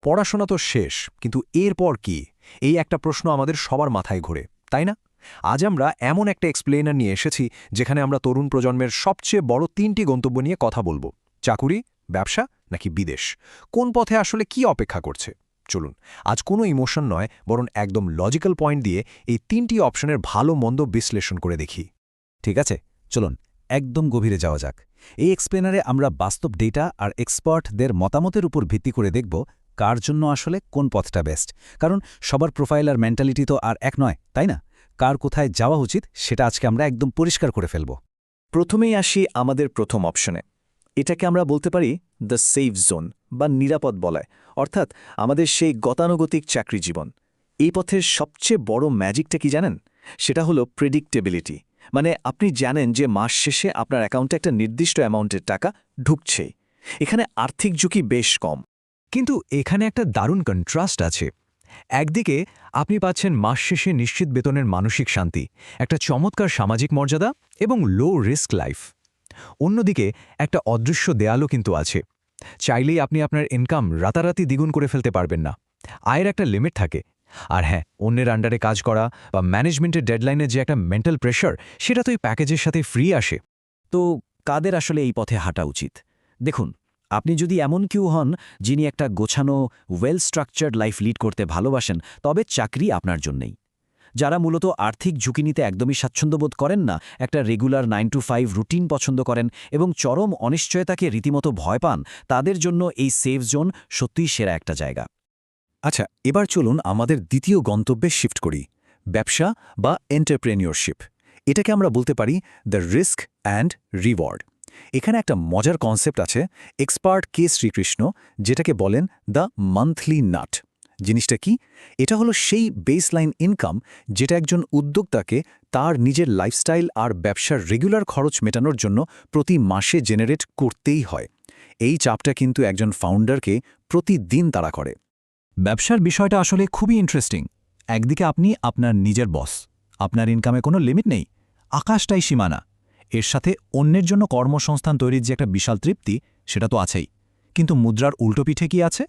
পড়াশোনা তো শেষ, কিন্তু এরপর কি? এই একটা প্রশ্ন আমাদের সবার মাথায় ঘোরে, তাই না? আজ আমরা এমন একটা এক্সপ্লেনার নিয়ে এসেছি যেখানে আমরা তরুণ প্রজন্মের সবচেয়ে বড় ৩টি গন্তব্য নিয়ে কথা বলবো। চাকুরি, ব্যবসা নাকি বিদেশ? কোন পথে আসলে কি অপেক্ষা করছে? চলুন, আজ কোনো ইমোশন নয়, বরং একদম লজিক্যাল পয়েন্ট দিয়ে এই ৩টি অপশনের ভালো মন্দ বিশ্লেষণ করে দেখি। ঠিক আছে, চলুন একদম গভীরে যাওয়া যাক। এই এক্সপ্লেনারে আমরা বাস্তব ডেটা আর এক্সপার্টদের মতামতের উপর ভিত্তি করে দেখব কার জন্য আসলে কোন পথটা বেস্ট। কারণ সবার প্রোফাইল আর মেন্টালিটি তো আর এক নয়, তাই না? কার কোথায় যাওয়া উচিত সেটা আজকে আমরা একদম পরিষ্কার করে ফেলব। প্রথমেই আসি আমাদের প্রথম অপশনে। এটাকে আমরা বলতে পারি দ্য সেফ জোন বা নিরাপদ বলয়, অর্থাৎ আমাদের সেই গতানুগতিক চাকরি জীবন। এই পথের সবচেয়ে বড় ম্যাজিকটা কি জানেন? সেটা হলো প্রেডিক্টেবিলিটি। মানে আপনি জানেন যে মাস শেষে আপনার অ্যাকাউন্টে একটা নির্দিষ্ট অ্যামাউন্টের টাকা ঢুকছেই। এখানে আর্থিক ঝুঁকি বেশ কম। কিন্তু এখানে একটা দারুণ কন্ট্রাস্ট আছে। একদিকে আপনি পাচ্ছেন মাস শেষে নিশ্চিত বেতনের মানসিক শান্তি, একটা চমৎকার সামাজিক মর্যাদা এবং লো রিস্ক লাইফ। অন্যদিকে একটা অদৃশ্য দেয়ালও কিন্তু আছে। চাইলেই আপনি আপনার ইনকাম রাতারাতি দ্বিগুণ করে ফেলতে পারবেন না। আয়ের একটা লিমিট থাকে। আর হ্যাঁ, অন্যের আন্ডারে কাজ করা বা ম্যানেজমেন্টের ডেডলাইনের যে একটা মেন্টাল প্রেশার, সেটা তো এই প্যাকেজের সাথে ফ্রি আসে। তো কাদের আসলে এই পথে হাঁটা উচিত? দেখুন, আপনি যদি এমন কেউ হন যিনি একটা গোছানো ওয়েল স্ট্রাকচার্ড লাইফ লিড করতে ভালোবাসেন, তবে চাকরি আপনার জন্যই। যারা মূলত আর্থিক ঝুঁকি নিতে একদমই স্বাচ্ছন্দ্যবোধ করেন না, একটা রেগুলার 9 to 5 রুটিন পছন্দ করেন এবং চরম অনিশ্চয়তাকে রীতিমতো ভয় পান, তাদের জন্য এই সেফ জোন সত্যিই সেরা একটা জায়গা। আচ্ছা, এবার চলুন আমাদের দ্বিতীয় গন্তব্যে শিফট করি, ব্যবসা বা এন্টারপ্রেনিয়রশিপ। এটাকে আমরা বলতে পারি দ্য রিস্ক অ্যান্ড রিওয়ার্ড। এখানে একটা মজার কনসেপ্ট আছে, এক্সপার্ট কে শ্রীকৃষ্ণ, যেটাকে বলেন দ্য মান্থলি নাট। জিনিসটা কি? এটা হলো সেই বেসলাইন ইনকাম যেটা একজন উদ্যোক্তাকে তার নিজের লাইফস্টাইল আর ব্যবসার রেগুলার খরচ মেটানোর জন্য প্রতি মাসে জেনারেট করতেই হয়। এই চাপটা কিন্তু একজন ফাউন্ডারকে প্রতিদিন তাড়া করে। ব্যবসার বিষয়টা আসলে খুবই ইন্টারেস্টিং। একদিকে আপনি আপনার নিজের বস, আপনার ইনকামে কোনো লিমিট নেই, আকাশটাই সীমানা। এর সাথে অন্যের জন্য কর্মসংস্থান তৈরির যে একটা বিশাল তৃপ্তি, সেটা তো আছেই। কিন্তু মুদ্রার উল্টো পিঠে কি আছে?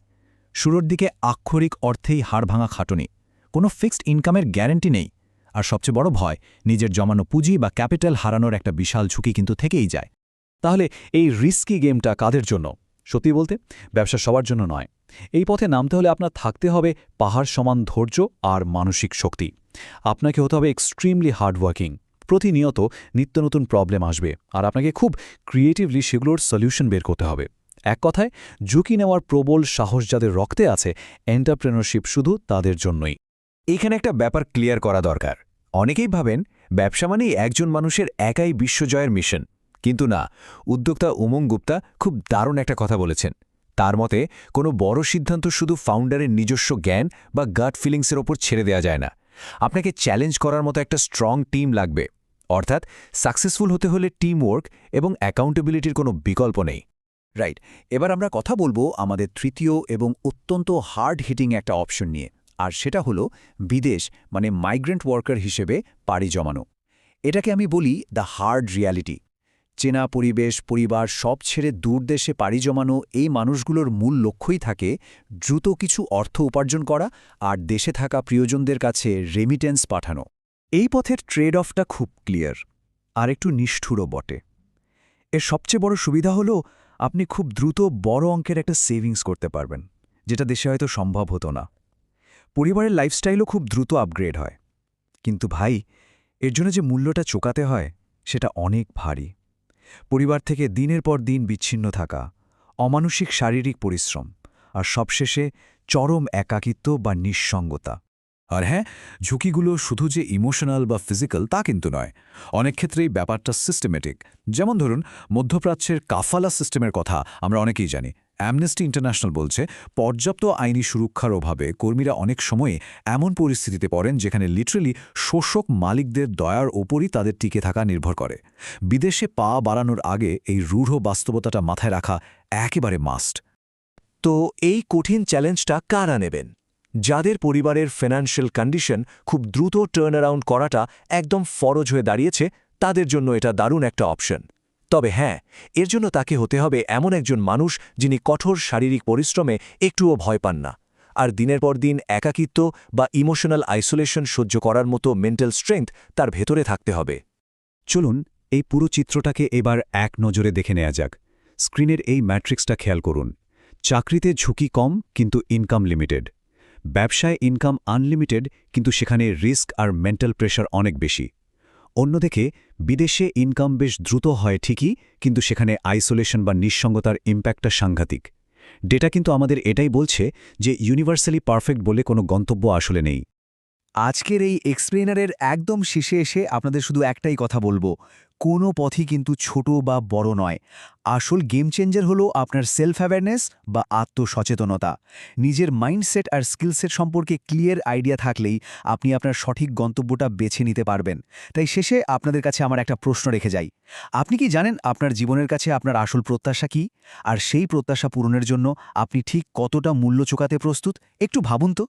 শুরুর দিকে আক্ষরিক অর্থেই হাড় ভাঙা খাটুনি, কোনো ফিক্সড ইনকামের গ্যারেন্টি নেই, আর সবচেয়ে বড় ভয়, নিজের জমানো পুঁজি বা ক্যাপিটাল হারানোর একটা বিশাল ঝুঁকি কিন্তু থেকেই যায়। তাহলে এই রিস্কি গেমটা কাদের জন্য? সত্যি বলতে, ব্যবসা সবার জন্য নয়। এই পথে নামতে হলে আপনার থাকতে হবে পাহাড় সমান ধৈর্য আর মানসিক শক্তি। আপনাকে হতে হবে এক্সট্রিমলি হার্ডওয়ার্কিং। প্রতিনিয়ত নিত্য নতুন প্রবলেম আসবে, আর আপনাকে খুব ক্রিয়েটিভলি সেগুলোর সলিউশন বের করতে হবে। এক কথায়, ঝুঁকি নেওয়ার প্রবল সাহস যাদের রক্তে আছে, এন্টারপ্রেনারশিপ শুধু তাদের জন্যই। এখানে একটা ব্যাপার ক্লিয়ার করা দরকার। অনেকেই ভাবেন ব্যবসা মানেই একজন মানুষের একাই বিশ্বজয়ের মিশন। কিন্তু না, উদ্যোক্তা উমং গুপ্তা খুব দারুণ একটা কথা বলেছেন। তার মতে, কোনো বড় সিদ্ধান্ত শুধু ফাউন্ডারের নিজস্ব জ্ঞান বা গাট ফিলিংসের ওপর ছেড়ে দেওয়া যায় না। আপনাকে চ্যালেঞ্জ করার মতো একটা স্ট্রং টিম লাগবে। অর্থাৎ সাকসেসফুল হতে হলে টিম ওয়ার্ক এবং অ্যাকাউন্টেবিলিটির কোনো বিকল্প নেই। রাইট, এবার আমরা কথা বলবো আমাদের তৃতীয় এবং অত্যন্ত হার্ড হিটিং একটা অপশন নিয়ে, আর সেটা হলো বিদেশ, মানে মাইগ্রেন্ট ওয়ার্কার হিসেবে পাড়ি জমানো। এটাকে আমি বলি দ্য হার্ড রিয়ালিটি। চেনা পরিবেশ, পরিবার সব ছেড়ে দূর দেশে পাড়ি জমানো এই মানুষগুলোর মূল লক্ষ্যই থাকে দ্রুত কিছু অর্থ উপার্জন করা আর দেশে থাকা প্রিয়জনদের কাছে রেমিটেন্স পাঠানো। এই পথের ট্রেড অফটা খুব ক্লিয়ার, আর একটু নিষ্ঠুরও বটে। এর সবচেয়ে বড় সুবিধা হলো আপনি খুব দ্রুত বড় অঙ্কের একটা সেভিংস করতে পারবেন, যেটা দেশে হয়তো সম্ভব হতো না। পরিবারের লাইফস্টাইলও খুব দ্রুত আপগ্রেড হয়। কিন্তু ভাই, এর জন্য যে মূল্যটা চোকাতে হয়, সেটা অনেক ভারী। পরিবার থেকে দিনের পর দিন বিচ্ছিন্ন থাকা, অমানসিক শারীরিক পরিশ্রম, আর সবশেষে চরম একাকিত্ব বা নিঃসঙ্গতা। আর হ্যাঁ, ঝুঁকিগুলো শুধু যে ইমোশনাল বা ফিজিক্যাল তা কিন্তু নয়। অনেক ক্ষেত্রেই ব্যাপারটা সিস্টেমেটিক। যেমন ধরুন, মধ্যপ্রাচ্যের কাফালা সিস্টেমের কথা আমরা অনেকেই জানি। অ্যামনেস্টি ইন্টারন্যাশনাল বলছে, পর্যাপ্ত আইনি সুরক্ষার অভাবে কর্মীরা অনেক সময়ে এমন পরিস্থিতিতে পড়েন যেখানে লিটারেলি শোষক মালিকদের দয়ার ওপরই তাদের টিকে থাকা নির্ভর করে। বিদেশে পা বাড়ানোর আগে এই রূঢ় বাস্তবতাটা মাথায় রাখা একেবারে মাস্ট। তো এই কঠিন চ্যালেঞ্জটা কারা নেবেন? যাদের পরিবারের ফিনান্সিয়াল কন্ডিশন খুব দ্রুত টার্ন অ্যারাউন্ড করাটা একদম ফরজ হয়ে দাঁড়িয়েছে, তাদের জন্য এটা দারুণ একটা অপশন। তবে হ্যাঁ, এর জন্য তাকে হতে হবে এমন একজন মানুষ যিনি কঠোর শারীরিক পরিশ্রমে একটুও ভয় পান না। আর দিনের পর দিন একাকিত্ব বা ইমোশনাল আইসোলেশন সহ্য করার মতো মেন্টাল স্ট্রেংথ তার ভেতরে থাকতে হবে। চলুন এই পুরো চিত্রটাকে এবার এক নজরে দেখে নেওয়া যাক। স্ক্রিনের এই ম্যাট্রিক্সটা খেয়াল করুন। চাকরিতে ঝুঁকি কম কিন্তু ইনকাম লিমিটেড। ব্যবসায় ইনকাম আনলিমিটেড কিন্তু সেখানে রিস্ক আর মেন্টাল প্রেশার অনেক বেশি। অন্যদিকে বিদেশে ইনকাম বেশ দ্রুত হয় ঠিকই, কিন্তু সেখানে আইসোলেশন বা নিঃসঙ্গতার ইম্প্যাক্টটা সাংঘাতিক। ডেটা কিন্তু আমাদের এটাই বলছে যে ইউনিভার্সালি পারফেক্ট বলে কোনো গন্তব্য আসলে নেই। আজকের এই এক্সপ্লেনারের একদম শেষে এসে আপনাদের শুধু একটাই কথা বলবো, কোনো পথই কিন্তু ছোট বা বড় নয়। আসল গেম চেঞ্জার হলো আপনার সেলফ অ্যাওয়ারনেস বা আত্মসচেতনতা। নিজের মাইন্ডসেট আর স্কিলসেট সম্পর্কে ক্লিয়ার আইডিয়া থাকলেই আপনি আপনার সঠিক গন্তব্যটা বেছে নিতে পারবেন। তাই শেষে আপনাদের কাছে আমার একটা প্রশ্ন রেখে যাই। আপনি কি জানেন আপনার জীবনের কাছে আপনার আসল প্রত্যাশা কী? আর সেই প্রত্যাশা পূরণের জন্য আপনি ঠিক কতটা মূল্য চোকাতে প্রস্তুত? একটু ভাবুন তো।